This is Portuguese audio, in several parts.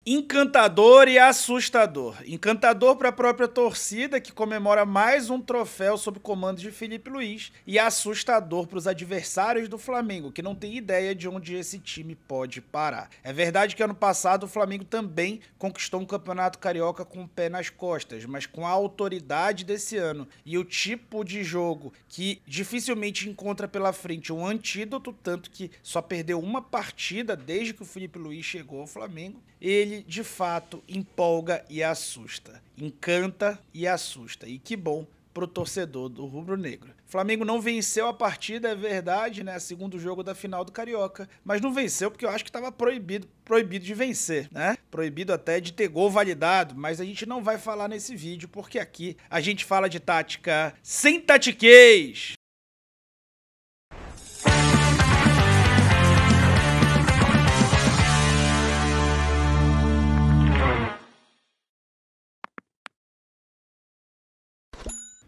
Encantador e assustador. Encantador para a própria torcida, que comemora mais um troféu sob comando de Felipe Luiz, e assustador para os adversários do Flamengo, que não tem ideia de onde esse time pode parar. É verdade que ano passado o Flamengo também conquistou um campeonato carioca com o pé nas costas, mas com a autoridade desse ano e o tipo de jogo que dificilmente encontra pela frente um antídoto, tanto que só perdeu uma partida desde que o Felipe Luiz chegou ao Flamengo, ele de fato empolga e assusta, encanta e assusta. E que bom pro torcedor do rubro-negro. O Flamengo não venceu a partida, é verdade, né? Segundo jogo da final do Carioca, mas não venceu porque eu acho que estava proibido de vencer, né? Proibido até de ter gol validado, mas a gente não vai falar nesse vídeo porque aqui a gente fala de tática sem tatiquês.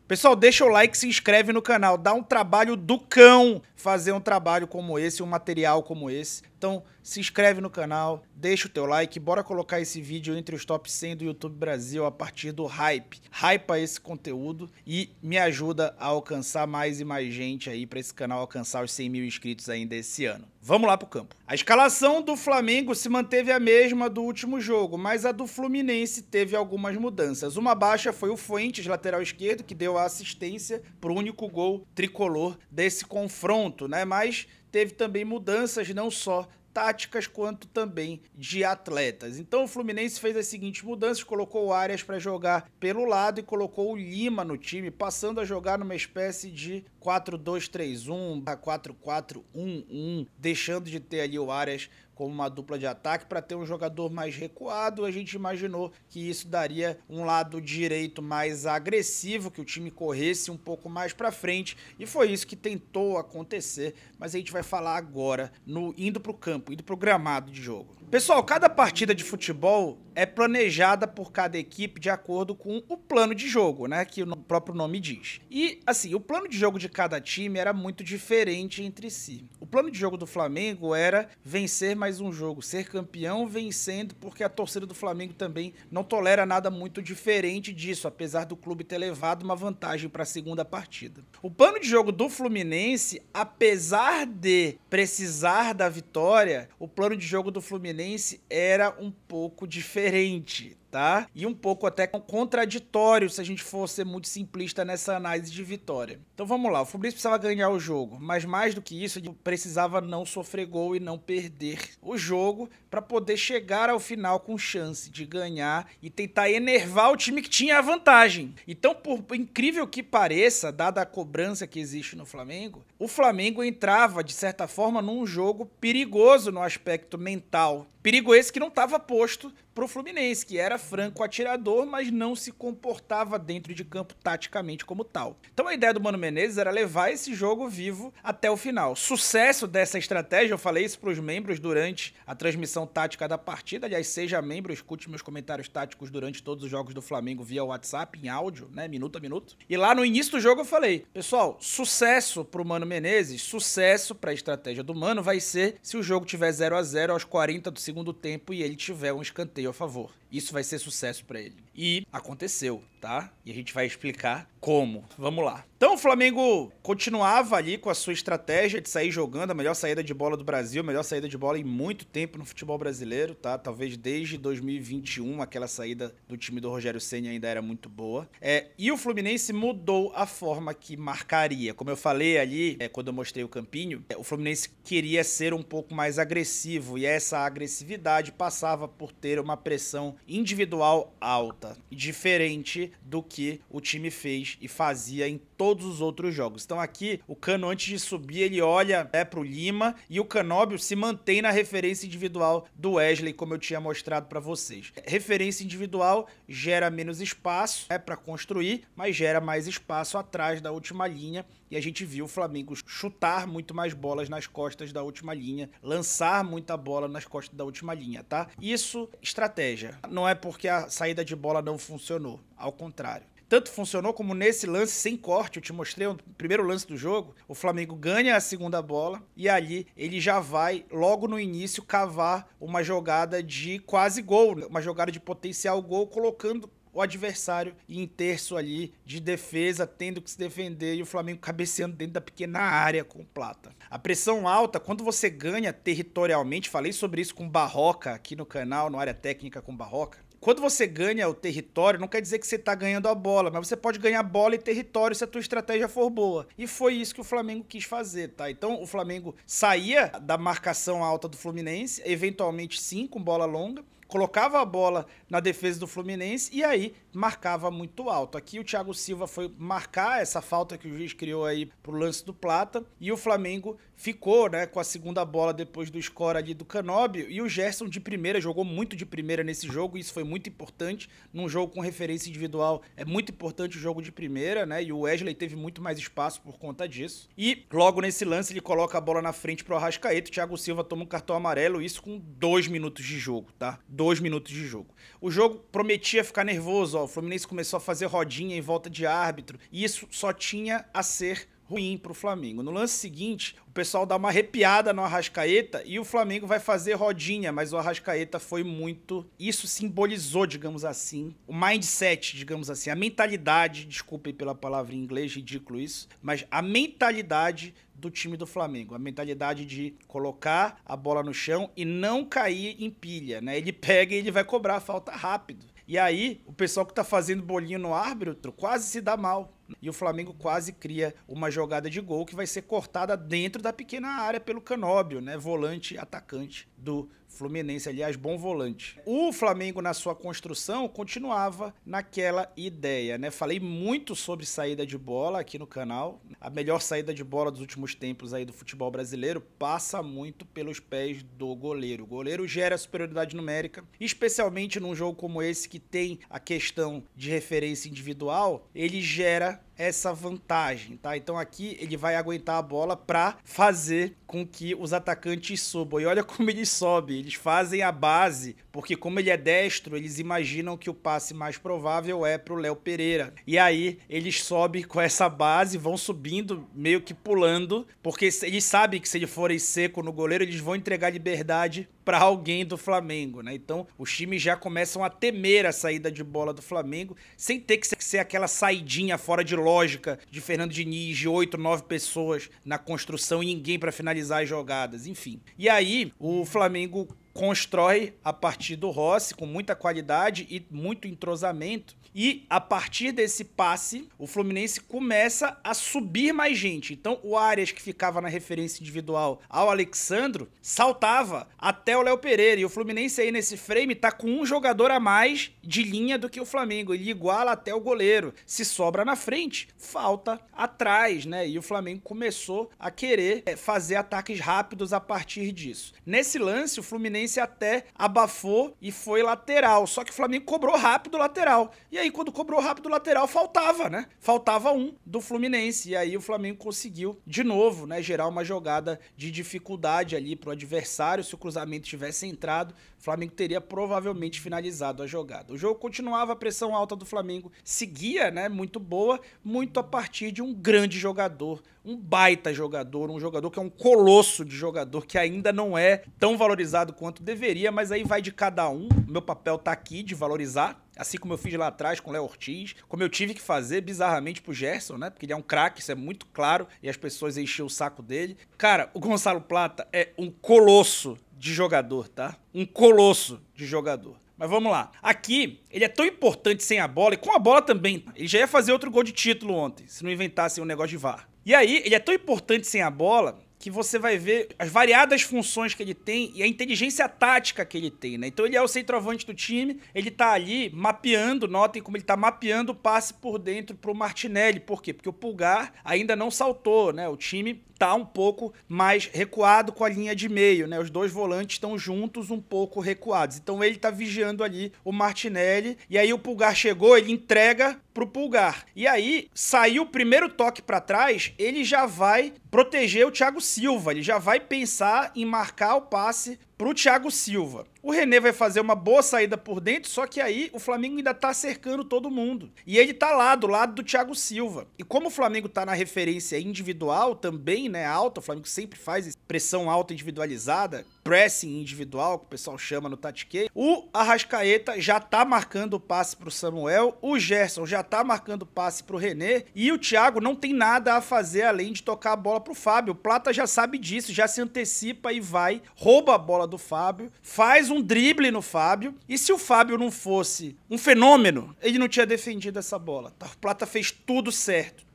Pessoal, deixa o like, se inscreve no canal, dá um trabalho do cão fazer um trabalho como esse, um material como esse. Então, se inscreve no canal, deixa o teu like, bora colocar esse vídeo entre os top 100 do YouTube Brasil a partir do hype. Hypa esse conteúdo e me ajuda a alcançar mais e mais gente aí para esse canal alcançar os 100 mil inscritos ainda esse ano. Vamos lá pro campo. A escalação do Flamengo se manteve a mesma do último jogo, mas a do Fluminense teve algumas mudanças. Uma baixa foi o Fuentes, lateral esquerdo, que deu a assistência pro único gol tricolor desse confronto, né? Mas teve também mudanças não só táticas quanto também de atletas. Então o Fluminense fez as seguintes mudanças, colocou o Arias para jogar pelo lado e colocou o Lima no time, passando a jogar numa espécie de 4-2-3-1, 4-4-1-1, deixando de ter ali o Arias como uma dupla de ataque para ter um jogador mais recuado. A gente imaginou que isso daria um lado direito mais agressivo, que o time corresse um pouco mais para frente, e foi isso que tentou acontecer, mas a gente vai falar agora no indo para o campo, indo para o gramado de jogo. Pessoal, cada partida de futebol é planejada por cada equipe de acordo com o plano de jogo, né, que o próprio nome diz. E, assim, o plano de jogo de cada time era muito diferente entre si. O plano de jogo do Flamengo era vencer mais um jogo, ser campeão vencendo, porque a torcida do Flamengo também não tolera nada muito diferente disso, apesar do clube ter levado uma vantagem para a segunda partida. O plano de jogo do Fluminense, apesar de precisar da vitória, o plano de jogo do Fluminense era um pouco diferente, tá? E um pouco até contraditório se a gente for ser muito simplista nessa análise de vitória. Então vamos lá, o Fluminense precisava ganhar o jogo, mas mais do que isso, ele precisava não sofrer gol e não perder o jogo para poder chegar ao final com chance de ganhar e tentar enervar o time que tinha a vantagem. Então, por incrível que pareça, dada a cobrança que existe no Flamengo, o Flamengo entrava, de certa forma, num jogo perigoso no aspecto mental. Perigo esse que não estava posto para o Fluminense, que era franco atirador, mas não se comportava dentro de campo taticamente como tal. Então a ideia do Mano Menezes era levar esse jogo vivo até o final. Sucesso dessa estratégia, eu falei isso para os membros durante a transmissão tática da partida. Aliás, seja membro, escute meus comentários táticos durante todos os jogos do Flamengo via WhatsApp, em áudio, né, minuto a minuto. E lá no início do jogo eu falei, pessoal, sucesso para o Mano Menezes, sucesso para a estratégia do Mano vai ser se o jogo tiver 0-0 aos 40 do segundo tempo e ele tiver um escanteio a favor. Isso vai ser sucesso para ele. E aconteceu, tá? E a gente vai explicar como. Vamos lá. Então o Flamengo continuava ali com a sua estratégia de sair jogando, a melhor saída de bola do Brasil, a melhor saída de bola em muito tempo no futebol brasileiro, tá? Talvez desde 2021 aquela saída do time do Rogério Ceni ainda era muito boa. E o Fluminense mudou a forma que marcaria. Como eu falei ali, quando eu mostrei o campinho, o Fluminense queria ser um pouco mais agressivo e essa agressividade passava por ter uma pressão individual alta, diferente do que o time fez e fazia em todos os outros jogos. Então aqui, o Cano antes de subir, ele olha pro Lima e o Canóbio se mantém na referência individual do Wesley, como eu tinha mostrado para vocês. Referência individual gera menos espaço para construir, mas gera mais espaço atrás da última linha e a gente viu o Flamengo chutar muito mais bolas nas costas da última linha, lançar muita bola nas costas da última linha, tá? Isso, estratégia. Não é porque a saída de bola não funcionou, ao contrário. tanto funcionou como nesse lance sem corte, eu te mostrei o primeiro lance do jogo, o Flamengo ganha a segunda bola e ali ele já vai, logo no início, cavar uma jogada de quase gol, uma jogada de potencial gol, colocando o adversário em terço ali de defesa, tendo que se defender, e o Flamengo cabeceando dentro da pequena área com o Plata. A pressão alta, quando você ganha territorialmente, falei sobre isso com Barroca aqui no canal, no Área Técnica com Barroca, quando você ganha o território, não quer dizer que você tá ganhando a bola, mas você pode ganhar bola e território se a tua estratégia for boa. E foi isso que o Flamengo quis fazer, tá? Então o Flamengo saía da marcação alta do Fluminense, eventualmente sim, com bola longa, colocava a bola na defesa do Fluminense e aí marcava muito alto. Aqui o Thiago Silva foi marcar essa falta que o juiz criou aí pro lance do Plata e o Flamengo ficou, né, com a segunda bola depois do score ali do Canóbio, e o Gerson de primeira, jogou muito de primeira nesse jogo, e isso foi muito importante. Num jogo com referência individual é muito importante o jogo de primeira, né, e o Wesley teve muito mais espaço por conta disso. E logo nesse lance ele coloca a bola na frente pro Arrascaeta, o Thiago Silva toma um cartão amarelo, isso com 2 minutos de jogo, tá? 2 minutos de jogo. O jogo prometia ficar nervoso, ó, o Fluminense começou a fazer rodinha em volta de árbitro, e isso só tinha a ser ruim pro Flamengo. No lance seguinte, o pessoal dá uma arrepiada no Arrascaeta e o Flamengo vai fazer rodinha, mas o Arrascaeta foi muito... Isso simbolizou, digamos assim, o mindset, digamos assim, a mentalidade, desculpem pela palavra em inglês, ridículo isso, mas a mentalidade do time do Flamengo, a mentalidade de colocar a bola no chão e não cair em pilha, né? Ele pega e ele vai cobrar a falta rápido. E aí, o pessoal que tá fazendo bolinho no árbitro quase se dá mal. E o Flamengo quase cria uma jogada de gol que vai ser cortada dentro da pequena área pelo Canóbio, né? Volante atacante do Fluminense, aliás, bom volante. O Flamengo, na sua construção, continuava naquela ideia, né? Falei muito sobre saída de bola aqui no canal. A melhor saída de bola dos últimos tempos aí do futebol brasileiro passa muito pelos pés do goleiro. O goleiro gera superioridade numérica, especialmente num jogo como esse que tem a questão de referência individual, ele gera essa vantagem, tá? Então aqui ele vai aguentar a bola para fazer com que os atacantes subam. E olha como ele sobe, eles fazem a base, porque como ele é destro, eles imaginam que o passe mais provável é pro Léo Pereira. E aí eles sobem com essa base, vão subindo, meio que pulando, porque eles sabem que se eles forem seco no goleiro, eles vão entregar liberdade para alguém do Flamengo, né? Então os times já começam a temer a saída de bola do Flamengo, sem ter que ser aquela saidinha fora de lógica de Fernando Diniz, de 8, 9 pessoas na construção e ninguém para finalizar as jogadas, enfim. E aí o Flamengo constrói a partir do Rossi com muita qualidade e muito entrosamento. E a partir desse passe, o Fluminense começa a subir mais gente. Então o Arias, que ficava na referência individual ao Alexandro, saltava até o Léo Pereira. E o Fluminense aí nesse frame tá com um jogador a mais de linha do que o Flamengo. Ele iguala até o goleiro. Se sobra na frente, falta atrás, né? E o Flamengo começou a querer fazer ataques rápidos a partir disso. Nesse lance, o Fluminense até abafou e foi lateral. Só que o Flamengo cobrou rápido o lateral. E aí, quando cobrou rápido o lateral, faltava, né? Faltava um do Fluminense. E aí o Flamengo conseguiu, de novo, né, gerar uma jogada de dificuldade ali pro adversário. Se o cruzamento tivesse entrado, o Flamengo teria provavelmente finalizado a jogada. O jogo continuava, a pressão alta do Flamengo seguia, né, muito boa, muito a partir de um grande jogador, um baita jogador, um jogador que é um colosso de jogador, que ainda não é tão valorizado quanto deveria, mas aí vai de cada um. O meu papel tá aqui de valorizar, assim como eu fiz lá atrás com o Léo Ortiz, como eu tive que fazer bizarramente pro Gerson, né? Porque ele é um craque, isso é muito claro, e as pessoas enchiam o saco dele. Cara, o Gonçalo Plata é um colosso de jogador, tá? Um colosso de jogador. Mas vamos lá. Aqui, ele é tão importante sem a bola, e com a bola também. Ele já ia fazer outro gol de título ontem, se não inventassem um negócio de VAR. E aí, ele é tão importante sem a bola que você vai ver as variadas funções que ele tem e a inteligência tática que ele tem, né? Então ele é o centroavante do time, ele tá ali mapeando, notem como ele tá mapeando o passe por dentro pro Martinelli. Por quê? Porque o Pulgar ainda não saltou, né? O time tá um pouco mais recuado com a linha de meio, né? Os dois volantes estão juntos, um pouco recuados. Então ele tá vigiando ali o Martinelli, e aí o Pulgar chegou, ele entrega pro Pulgar. E aí, saiu o primeiro toque para trás, ele já vai proteger o Thiago Silva, ele já vai pensar em marcar o passe pro Thiago Silva. O René vai fazer uma boa saída por dentro, só que aí o Flamengo ainda tá cercando todo mundo. E ele tá lá, do lado do Thiago Silva. E como o Flamengo tá na referência individual também, né, alta, o Flamengo sempre faz pressão alta individualizada, pressing individual, que o pessoal chama no Tatiquei, o Arrascaeta já tá marcando o passe pro Samuel, o Gerson já tá marcando o passe pro René, e o Thiago não tem nada a fazer além de tocar a bola pro Fábio. O Plata já sabe disso, já se antecipa e vai, rouba a bola do Fábio, faz um drible no Fábio, e se o Fábio não fosse um fenômeno, ele não tinha defendido essa bola. O Plata fez tudo certo,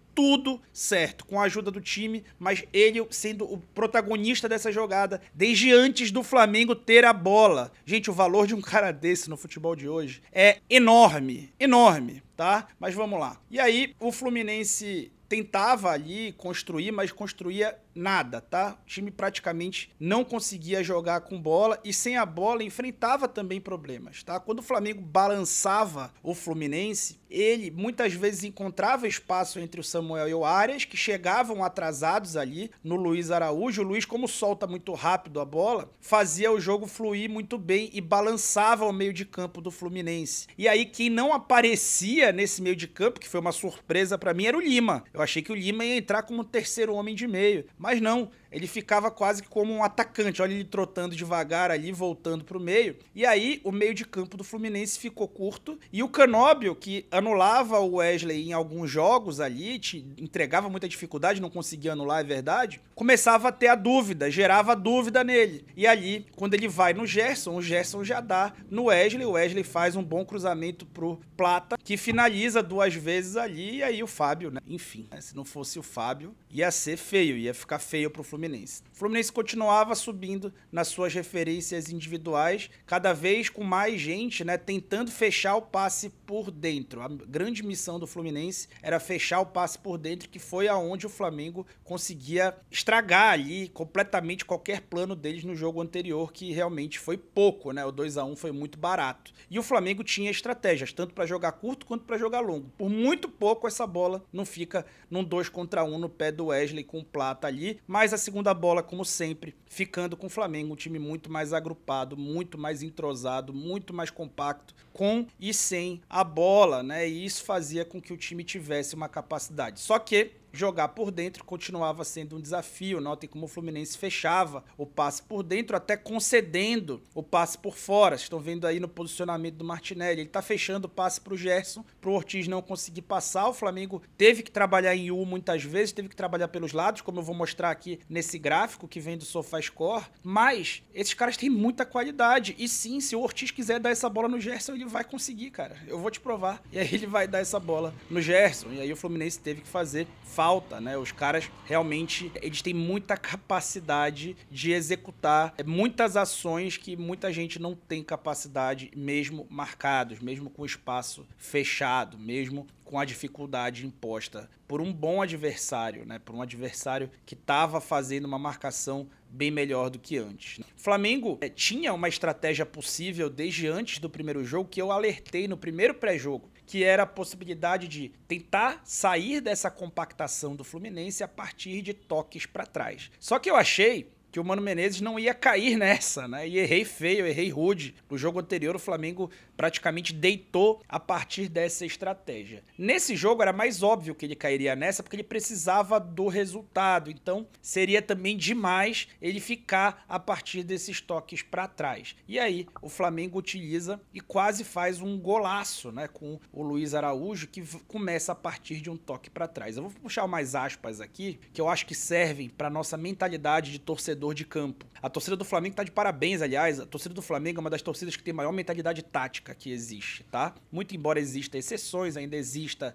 com a ajuda do time, mas ele sendo o protagonista dessa jogada desde antes do Flamengo ter a bola. Gente, o valor de um cara desse no futebol de hoje é enorme, enorme, tá? Mas vamos lá. E aí, o Fluminense tentava ali construir, mas construía nada, tá? O time praticamente não conseguia jogar com bola e sem a bola enfrentava também problemas, tá? Quando o Flamengo balançava o Fluminense, ele muitas vezes encontrava espaço entre o Samuel e o Arias, que chegavam atrasados ali no Luiz Araújo. O Luiz, como solta muito rápido a bola, fazia o jogo fluir muito bem e balançava o meio de campo do Fluminense. E aí quem não aparecia nesse meio de campo, que foi uma surpresa pra mim, era o Lima. Eu achei que o Lima ia entrar como terceiro homem de meio, mas não, ele ficava quase que como um atacante. Olha ele trotando devagar ali, voltando pro meio. E aí o meio de campo do Fluminense ficou curto e o Canóbio, que anulava o Wesley em alguns jogos ali, te entregava muita dificuldade, não conseguia anular, é verdade, começava a ter a dúvida, gerava dúvida nele. E ali, quando ele vai no Gerson, o Gerson já dá no Wesley, o Wesley faz um bom cruzamento pro Plata, que finaliza 2 vezes ali, e aí o Fábio, né? Enfim, né? Se não fosse o Fábio, ia ser feio, ia ficar feio pro Fluminense. O Fluminense continuava subindo nas suas referências individuais, cada vez com mais gente, né, tentando fechar o passe por dentro. A grande missão do Fluminense era fechar o passe por dentro, que foi aonde o Flamengo conseguia estragar ali completamente qualquer plano deles no jogo anterior, que realmente foi pouco, né? O 2-1 foi muito barato. E o Flamengo tinha estratégias, tanto para jogar curto quanto para jogar longo. Por muito pouco essa bola não fica num 2 contra 1 no pé do Wesley com o Plata ali, mas a segunda bola, como sempre, ficando com o Flamengo, um time muito mais agrupado, muito mais entrosado, muito mais compacto, com e sem a bola, né? E isso fazia com que o time tivesse uma capacidade. Só que jogar por dentro continuava sendo um desafio. Notem como o Fluminense fechava o passe por dentro, até concedendo o passe por fora. Vocês estão vendo aí no posicionamento do Martinelli. Ele tá fechando o passe pro Gerson, pro Ortiz não conseguir passar. O Flamengo teve que trabalhar em U muitas vezes, teve que trabalhar pelos lados, como eu vou mostrar aqui nesse gráfico que vem do SofaScore. Mas esses caras têm muita qualidade. E sim, se o Ortiz quiser dar essa bola no Gerson, ele vai conseguir, cara. Eu vou te provar. E aí ele vai dar essa bola no Gerson. E aí o Fluminense teve que fazer falta, né? Os caras realmente, eles têm muita capacidade de executar muitas ações que muita gente não tem capacidade, mesmo marcados, mesmo com espaço fechado, mesmo com a dificuldade imposta por um bom adversário, né? Por um adversário que estava fazendo uma marcação bem melhor do que antes. O Flamengo tinha uma estratégia possível desde antes do primeiro jogo, que eu alertei no primeiro pré-jogo, que era a possibilidade de tentar sair dessa compactação do Fluminense a partir de toques para trás. Só que eu achei que o Mano Menezes não ia cair nessa, né? E errei feio, errei rude. No jogo anterior, o Flamengo praticamente deitou a partir dessa estratégia. Nesse jogo, era mais óbvio que ele cairia nessa, porque ele precisava do resultado. Então, seria também demais ele ficar a partir desses toques para trás. E aí, o Flamengo utiliza e quase faz um golaço, né? Com o Luiz Araújo, que começa a partir de um toque para trás. Eu vou puxar mais aspas aqui, que eu acho que servem para nossa mentalidade de torcedor de campo. A torcida do Flamengo tá de parabéns, aliás. A torcida do Flamengo é uma das torcidas que tem maior mentalidade tática que existe, tá? Muito embora exista exceções, ainda exista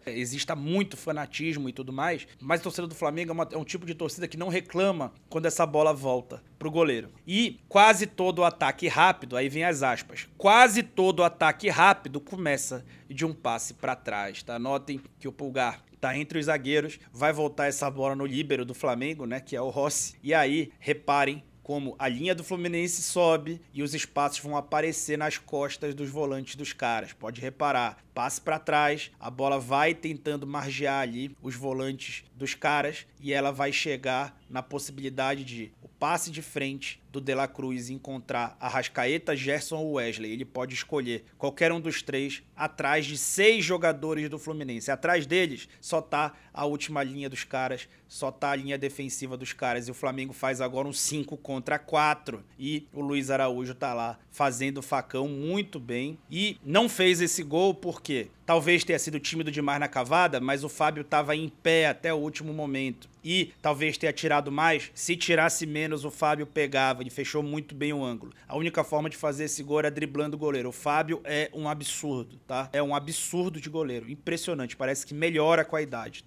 muito fanatismo e tudo mais, mas a torcida do Flamengo é um tipo de torcida que não reclama quando essa bola volta pro goleiro. E quase todo ataque rápido, aí vem as aspas, quase todo ataque rápido começa de um passe para trás, tá? Notem que o Pulgar tá entre os zagueiros, vai voltar essa bola no líbero do Flamengo, né, que é o Rossi. E aí, reparem como a linha do Fluminense sobe e os espaços vão aparecer nas costas dos volantes dos caras. Pode reparar, passe para trás, a bola vai tentando margear ali os volantes dos caras e ela vai chegar na possibilidade de o passe de frente do De La Cruz encontrar Arrascaeta, Gerson ou Wesley. Ele pode escolher qualquer um dos três atrás de 6 jogadores do Fluminense. Atrás deles só tá a última linha dos caras, só tá a linha defensiva dos caras. E o Flamengo faz agora um 5 contra 4. E o Luiz Araújo tá lá fazendo o facão muito bem. E não fez esse gol porque talvez tenha sido tímido demais na cavada, mas o Fábio tava em pé até o último momento. E talvez tenha tirado mais. Se tirasse menos, o Fábio pegava. Ele fechou muito bem o ângulo. A única forma de fazer esse gol era driblando o goleiro. O Fábio é um absurdo, tá? É um absurdo de goleiro. Impressionante. Parece que melhora com a idade.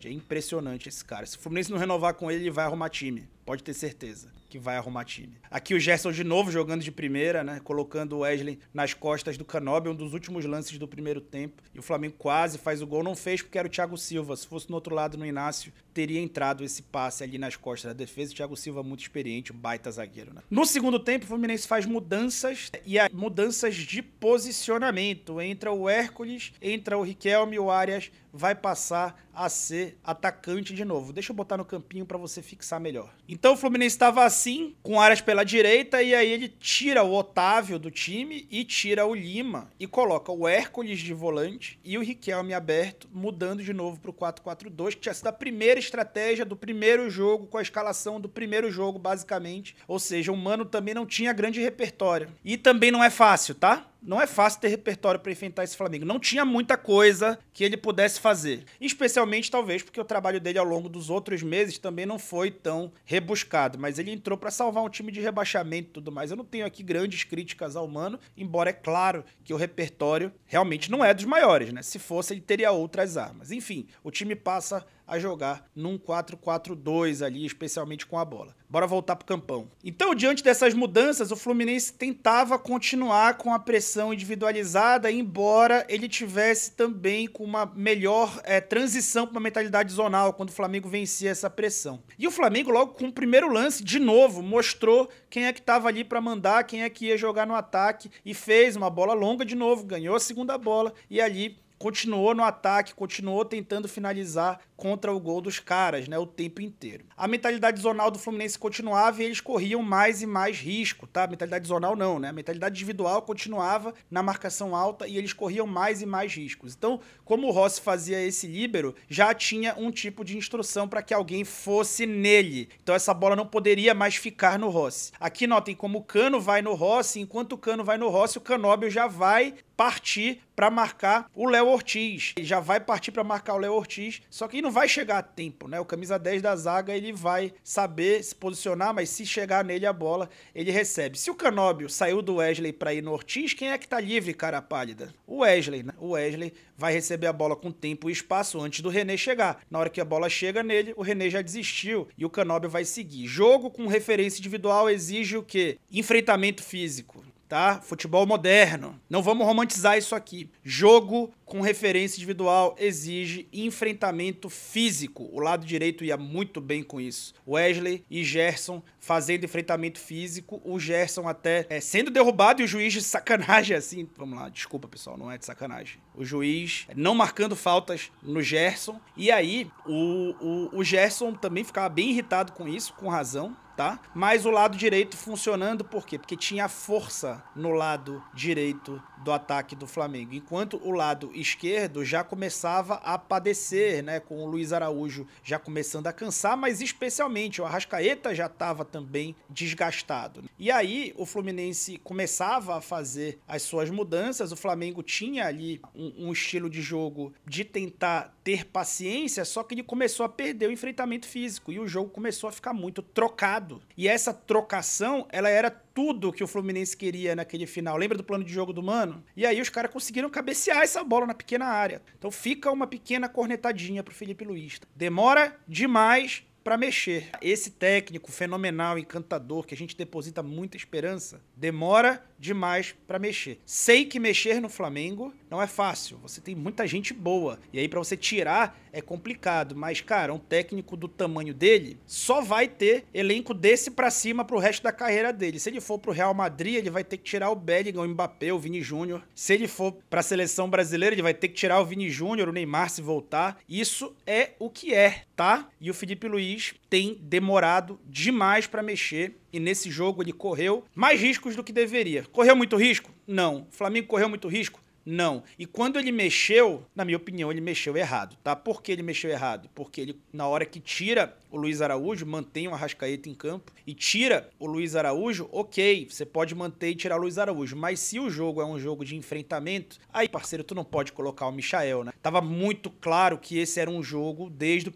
É impressionante esse cara. Se o Fluminense não renovar com ele, ele vai arrumar time. Pode ter certeza que vai arrumar time. Aqui o Gerson de novo jogando de primeira, né? Colocando o Wesley nas costas do Canóbio, um dos últimos lances do primeiro tempo. E o Flamengo quase faz o gol. Não fez porque era o Thiago Silva. Se fosse no outro lado, no Inácio, teria entrado esse passe ali nas costas da defesa. O Thiago Silva muito experiente, um baita zagueiro, né? No segundo tempo, o Fluminense faz mudanças e mudanças de posicionamento. Entra o Hércules, entra o Riquelme e o Arias vai passar a ser atacante de novo. Deixa eu botar no campinho para você fixar melhor. Então o Fluminense estava assim, com o Arias pela direita, e aí ele tira o Otávio do time e tira o Lima e coloca o Hércules de volante e o Riquelme aberto, mudando de novo para o 4-4-2, que tinha sido a primeira estratégia do primeiro jogo, com a escalação do primeiro jogo, basicamente. Ou seja, o Mano também não tinha grande repertório. E também não é fácil, tá? Não é fácil ter repertório para enfrentar esse Flamengo. Não tinha muita coisa que ele pudesse fazer. Especialmente, talvez, porque o trabalho dele ao longo dos outros meses também não foi tão rebuscado. Mas ele entrou para salvar um time de rebaixamento e tudo mais. Eu não tenho aqui grandes críticas ao Mano, embora é claro que o repertório realmente não é dos maiores, né? Se fosse, ele teria outras armas. Enfim, o time passa a jogar num 4-4-2 ali, especialmente com a bola. Bora voltar pro campão. Então, diante dessas mudanças, o Fluminense tentava continuar com a pressão individualizada, embora ele tivesse também com uma melhor transição para uma mentalidade zonal, quando o Flamengo vencia essa pressão. E o Flamengo, logo com o primeiro lance, de novo, mostrou quem é que estava ali para mandar, quem é que ia jogar no ataque, e fez uma bola longa de novo, ganhou a segunda bola, e ali continuou no ataque, continuou tentando finalizar contra o gol dos caras, né, o tempo inteiro. A mentalidade zonal do Fluminense continuava e eles corriam mais e mais risco, tá? A mentalidade zonal não, né? A mentalidade individual continuava na marcação alta e eles corriam mais e mais riscos. Então, como o Rossi fazia esse líbero, já tinha um tipo de instrução para que alguém fosse nele. Então essa bola não poderia mais ficar no Rossi. Aqui notem como o Cano vai no Rossi, enquanto o Cano vai no Rossi, o Canóbio já vai partir para marcar o Léo Ortiz. Ele já vai partir para marcar o Léo Ortiz, só que ele não vai chegar a tempo, né? O camisa 10 da zaga, ele vai saber se posicionar, mas se chegar nele a bola, ele recebe. Se o Canóbio saiu do Wesley para ir no Ortiz, quem é que tá livre, cara pálida? O Wesley, né? O Wesley vai receber a bola com tempo e espaço antes do René chegar. Na hora que a bola chega nele, o René já desistiu e o Canóbio vai seguir. Jogo com referência individual exige o quê? Enfrentamento físico. Tá? Futebol moderno. Não vamos romantizar isso aqui. Jogo com referência individual exige enfrentamento físico. O lado direito ia muito bem com isso. Wesley e Gerson fazendo enfrentamento físico. O Gerson até sendo derrubado e o juiz de sacanagem assim. Vamos lá, desculpa pessoal, não é de sacanagem. O juiz não marcando faltas no Gerson. E aí o Gerson também ficava bem irritado com isso, com razão. Tá? Mas o lado direito funcionando, por quê? Porque tinha força no lado direito do ataque do Flamengo, enquanto o lado esquerdo já começava a padecer, né, com o Luiz Araújo já começando a cansar, mas especialmente o Arrascaeta já estava também desgastado. E aí o Fluminense começava a fazer as suas mudanças, o Flamengo tinha ali um estilo de jogo de tentar ter paciência, só que ele começou a perder o enfrentamento físico e o jogo começou a ficar muito trocado. E essa trocação, ela era tudo que o Fluminense queria naquele final. Lembra do plano de jogo do Mano? E aí os caras conseguiram cabecear essa bola na pequena área. Então fica uma pequena cornetadinha pro Felipe Luiz. Demora demais para mexer. Esse técnico fenomenal, encantador, que a gente deposita muita esperança, demora demais pra mexer. Sei que mexer no Flamengo não é fácil, você tem muita gente boa, e aí pra você tirar é complicado, mas, cara, um técnico do tamanho dele só vai ter elenco desse pra cima pro resto da carreira dele. Se ele for pro Real Madrid, ele vai ter que tirar o Bellingham, o Mbappé, o Vini Júnior. Se ele for pra seleção brasileira, ele vai ter que tirar o Vini Júnior, o Neymar se voltar. Isso é o que é, tá? E o Felipe Luiz tem demorado demais pra mexer, e nesse jogo ele correu mais riscos do que deveria. Correu muito risco? Não. O Flamengo correu muito risco? Não. E quando ele mexeu, na minha opinião, ele mexeu errado, tá? Por que ele mexeu errado? Porque ele, na hora que tira o Luiz Araújo, mantém o Arrascaeta em campo e tira o Luiz Araújo, ok, você pode manter e tirar o Luiz Araújo, mas se o jogo é um jogo de enfrentamento, aí, parceiro, tu não pode colocar o Michael, né? Tava muito claro que esse era um jogo, desde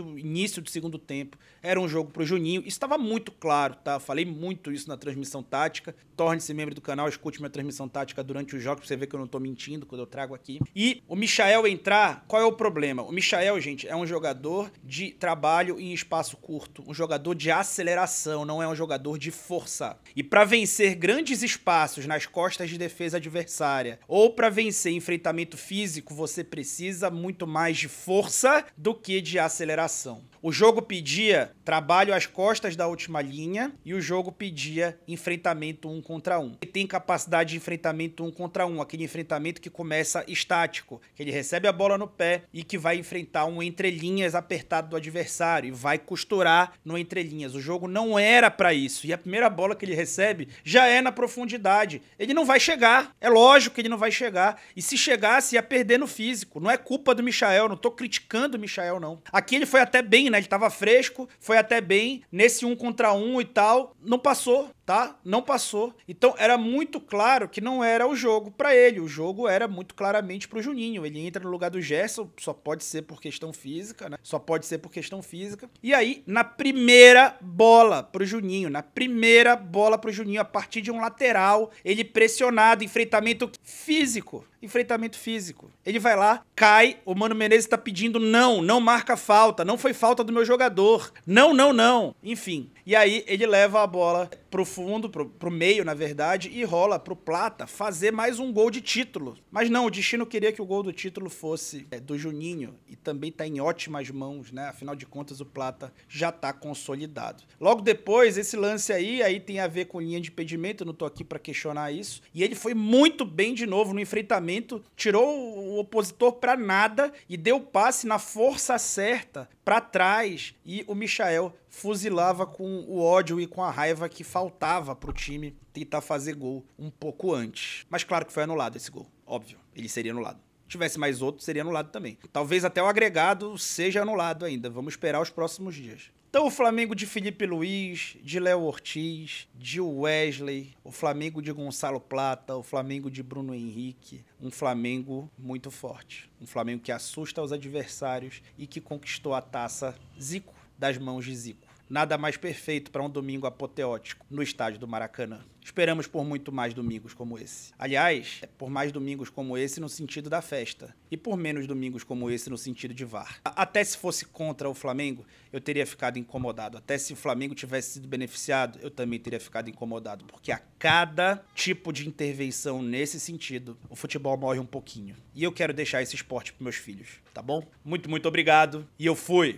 o início do segundo tempo, era um jogo pro Juninho, isso tava muito claro, tá? Falei muito isso na transmissão tática, torne-se membro do canal, escute minha transmissão tática durante os jogos, pra você ver que eu não tô mentindo quando eu trago aqui. E o Michael entrar, qual é o problema? O Michael, gente, é um jogador de trabalho em espaço curto, um jogador de aceleração, não é um jogador de força. E para vencer grandes espaços nas costas de defesa adversária, ou para vencer enfrentamento físico, você precisa muito mais de força do que de aceleração. O jogo pedia trabalho às costas da última linha e o jogo pedia enfrentamento 1 contra 1. Ele tem capacidade de enfrentamento 1 contra 1, aquele enfrentamento que começa estático, que ele recebe a bola no pé e que vai enfrentar um entrelinhas apertado do adversário e vai costurar no entrelinhas. O jogo não era pra isso e a primeira bola que ele recebe já é na profundidade. Ele não vai chegar, é lógico que ele não vai chegar, e se chegasse ia perder no físico. Não é culpa do Michael, não tô criticando o Michael não. Aqui ele foi até bem, né? Ele tava fresco, foi até bem nesse 1 contra 1 e tal, não passou, tá? Não passou. Então era muito claro que não era o jogo pra ele, o jogo era muito claramente pro Juninho. Ele entra no lugar do Gerson, só pode ser por questão física, né? Só pode ser por questão física. E aí, na primeira bola pro Juninho, a partir de um lateral, ele pressionado, enfrentamento físico. Ele vai lá, cai, o Mano Menezes tá pedindo não marca falta, não foi falta do meu jogador. Não. Enfim, e aí ele leva a bola pro fundo, pro meio, na verdade, e rola pro Plata fazer mais um gol de título. Mas não, o destino queria que o gol do título fosse do Juninho, e também tá em ótimas mãos, né? Afinal de contas, o Plata já tá consolidado. Logo depois, esse lance aí tem a ver com linha de impedimento, eu não tô aqui pra questionar isso, e ele foi muito bem de novo no enfrentamento, tirou o opositor pra nada e deu passe na força certa pra trás, e o Michael fuzilava com o ódio e com a raiva que faltava pro time tentar fazer gol um pouco antes. Mas claro que foi anulado esse gol, óbvio, ele seria anulado. Se tivesse mais outro, seria anulado também. Talvez até o agregado seja anulado ainda, vamos esperar os próximos dias. Então o Flamengo de Felipe Luiz, de Léo Ortiz, de Wesley, o Flamengo de Gonçalo Plata, o Flamengo de Bruno Henrique, um Flamengo muito forte. Um Flamengo que assusta os adversários e que conquistou a taça Zico das mãos de Zico. Nada mais perfeito para um domingo apoteótico no estádio do Maracanã. Esperamos por muito mais domingos como esse. Aliás, por mais domingos como esse no sentido da festa. E por menos domingos como esse no sentido de VAR. Até se fosse contra o Flamengo, eu teria ficado incomodado. Até se o Flamengo tivesse sido beneficiado, eu também teria ficado incomodado. Porque a cada tipo de intervenção nesse sentido, o futebol morre um pouquinho. E eu quero deixar esse esporte para meus filhos, tá bom? Muito obrigado. E eu fui!